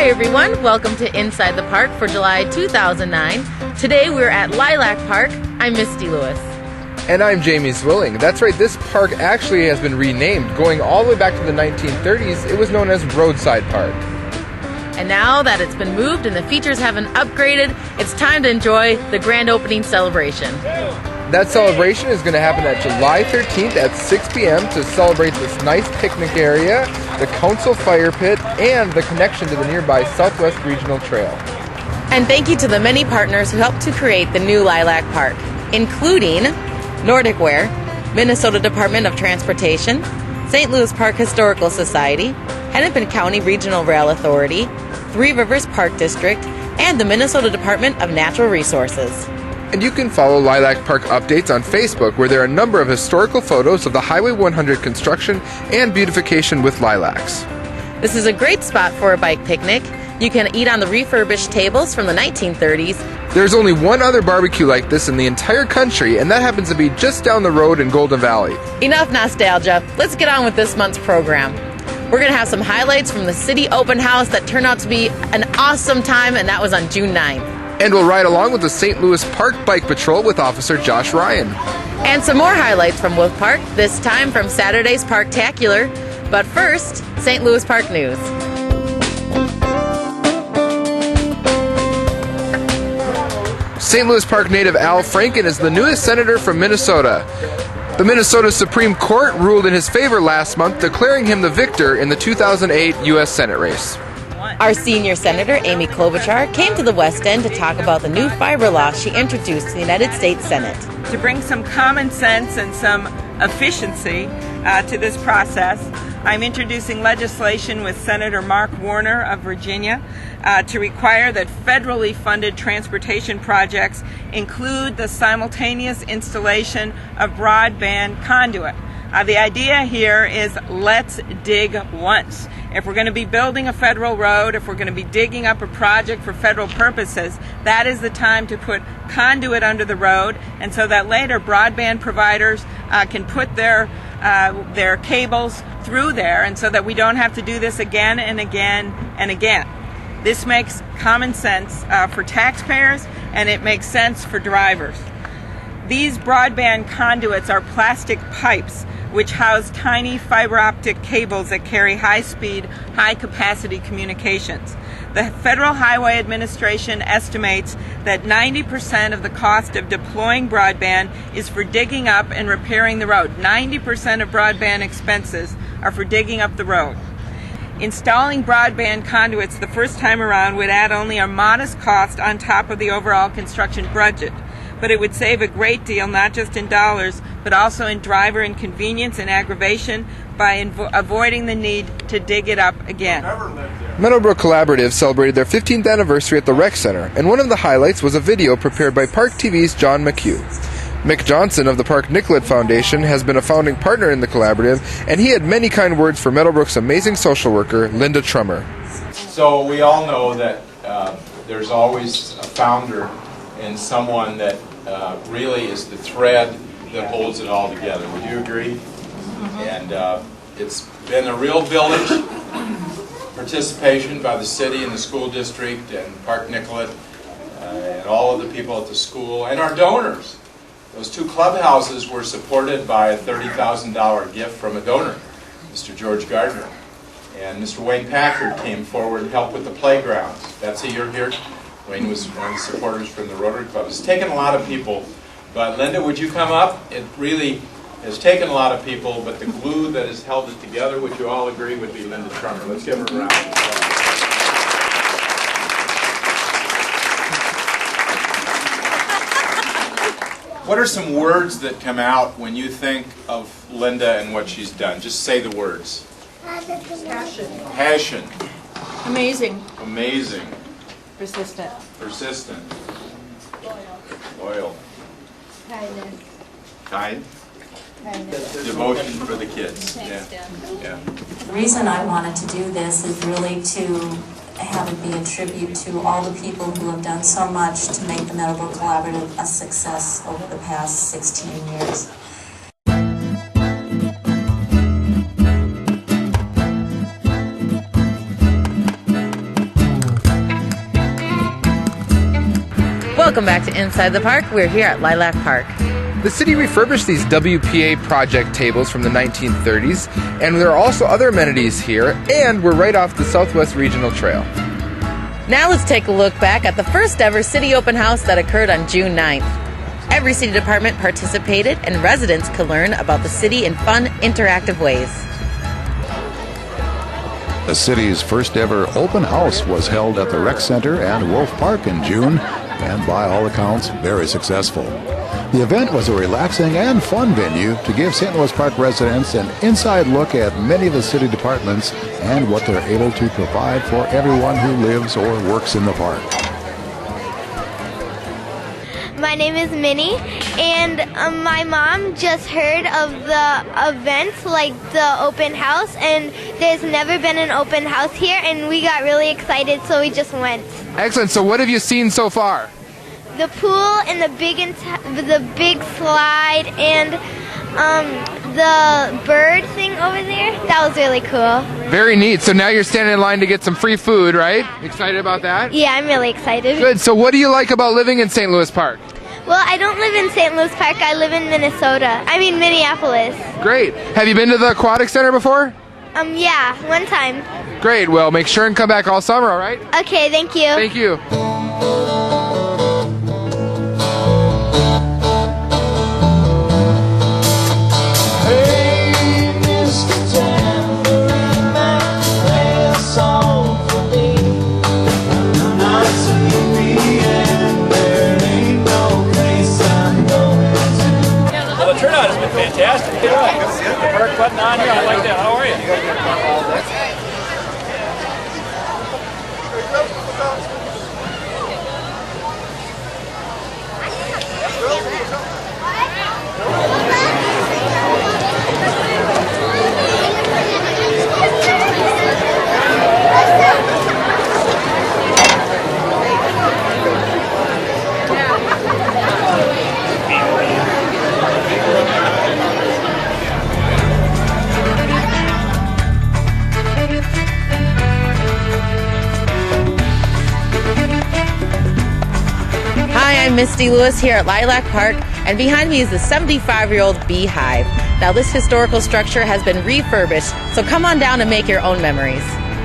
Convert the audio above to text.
Hi everyone, welcome to Inside the Park for July 2009. Today we're at Lilac Park. I'm Misty Lewis. And I'm Jamie Zwilling. That's right, this park actually has been renamed. Going all the way back to the 1930s, it was known as Roadside Park. And now that it's been moved and the features have been upgraded, it's time to enjoy the grand opening celebration. That celebration is going to happen at July 13th at 6 p.m. to celebrate this nice picnic area, the council fire pit, and the connection to the nearby Southwest Regional Trail. And thank you to the many partners who helped to create the new Lilac Park, including Nordic Wear, Minnesota Department of Transportation, St. Louis Park Historical Society, Hennepin County Regional Rail Authority, Three Rivers Park District, and the Minnesota Department of Natural Resources. And you can follow Lilac Park updates on Facebook, where there are a number of historical photos of the Highway 100 construction and beautification with lilacs. This is a great spot for a bike picnic. You can eat on the refurbished tables from the 1930s. There's only one other barbecue like this in the entire country, and that happens to be just down the road in Golden Valley. Enough nostalgia. Let's get on with this month's program. We're going to have some highlights from the City Open House that turned out to be an awesome time, and that was on June 9th. And we'll ride along with the St. Louis Park Bike Patrol with Officer Josh Ryan. And some more highlights from Wolf Park, this time from Saturday's Parktacular. But first, St. Louis Park News. St. Louis Park native Al Franken is the newest senator from Minnesota. The Minnesota Supreme Court ruled in his favor last month, declaring him the victor in the 2008 U.S. Senate race. Our senior senator, Amy Klobuchar, came to the West End to talk about the new fiber law she introduced to the United States Senate. To bring some common sense and some efficiency to this process, I'm introducing legislation with Senator Mark Warner of Virginia to require that federally funded transportation projects include the simultaneous installation of broadband conduit. The idea here is let's dig once. If we're going to be building a federal road, if we're going to be digging up a project for federal purposes, that is the time to put conduit under the road, and so that later broadband providers can put their cables through there, and so that we don't have to do this again and again and again. This makes common sense for taxpayers, and it makes sense for drivers. These broadband conduits are plastic pipes which house tiny fiber optic cables that carry high-speed, high-capacity communications. The Federal Highway Administration estimates that 90% of the cost of deploying broadband is for digging up and repairing the road. 90% of broadband expenses are for digging up the road. Installing broadband conduits the first time around would add only a modest cost on top of the overall construction budget. But it would save a great deal, not just in dollars, but also in driver inconvenience and aggravation by avoiding the need to dig it up again. Meadowbrook Collaborative celebrated their 15th anniversary at the Rec Center, and one of the highlights was a video prepared by Park TV's John McHugh. Mick Johnson of the Park Nicollet Foundation has been a founding partner in the collaborative, and he had many kind words for Meadowbrook's amazing social worker, Linda Trummer. So we all know that there's always a founder and someone that really is the thread that holds it all together. Would you agree? Mm-hmm. And it's been a real village participation by the city and the school district and Park Nicollet and all of the people at the school and our donors. Those two clubhouses were supported by a $30,000 gift from a donor, Mr. George Gardner. And Mr. Wayne Packard came forward and helped with the playgrounds. Betsy, you're here. Wayne was one of the supporters from the Rotary Club. It's taken a lot of people, but Linda, would you come up? It really has taken a lot of people, but the glue that has held it together, would you all agree, would be Linda Trummer. Let's give her a round of applause. What are some words that come out when you think of Linda and what she's done? Just say the words. Passion. Passion. Amazing. Amazing. Persistent. Persistent. Loyal. Kindness. Kind. Kindness. Devotion for the kids. Yeah. The reason I wanted to do this is really to have it be a tribute to all the people who have done so much to make the Meadowbrook Collaborative a success over the past 16 years. Welcome back to Inside the Park. We're here at Lilac Park. The city refurbished these WPA project tables from the 1930s, and there are also other amenities here, and we're right off the Southwest Regional Trail. Now let's take a look back at the first ever city open house that occurred on June 9th. Every city department participated, and residents could learn about the city in fun, interactive ways. The city's first ever open house was held at the Rec Center and Wolf Park in June, and by all accounts, very successful. The event was a relaxing and fun venue to give St. Louis Park residents an inside look at many of the city departments and what they're able to provide for everyone who lives or works in the park. My name is Minnie, and my mom just heard of the event, like the open house, and there's never been an open house here, and we got really excited, so we just went. Excellent. So what have you seen so far? The pool and the big slide and the bird thing over there. That was really cool. Very neat. So now you're standing in line to get some free food, right? Excited about that? Yeah, I'm really excited. Good. So what do you like about living in St. Louis Park? Well, I don't live in St. Louis Park. I live in Minneapolis. Great. Have you been to the Aquatic Center before? Yeah, one time. Great. Well, make sure and come back all summer, all right? Okay, thank you. Thank you. Turnout has been fantastic. Good work putting on here. I like that. How are you? Hi, I'm Misty Lewis here at Lilac Park, and behind me is the 75-year-old Beehive. Now, this historical structure has been refurbished, so come on down and make your own memories.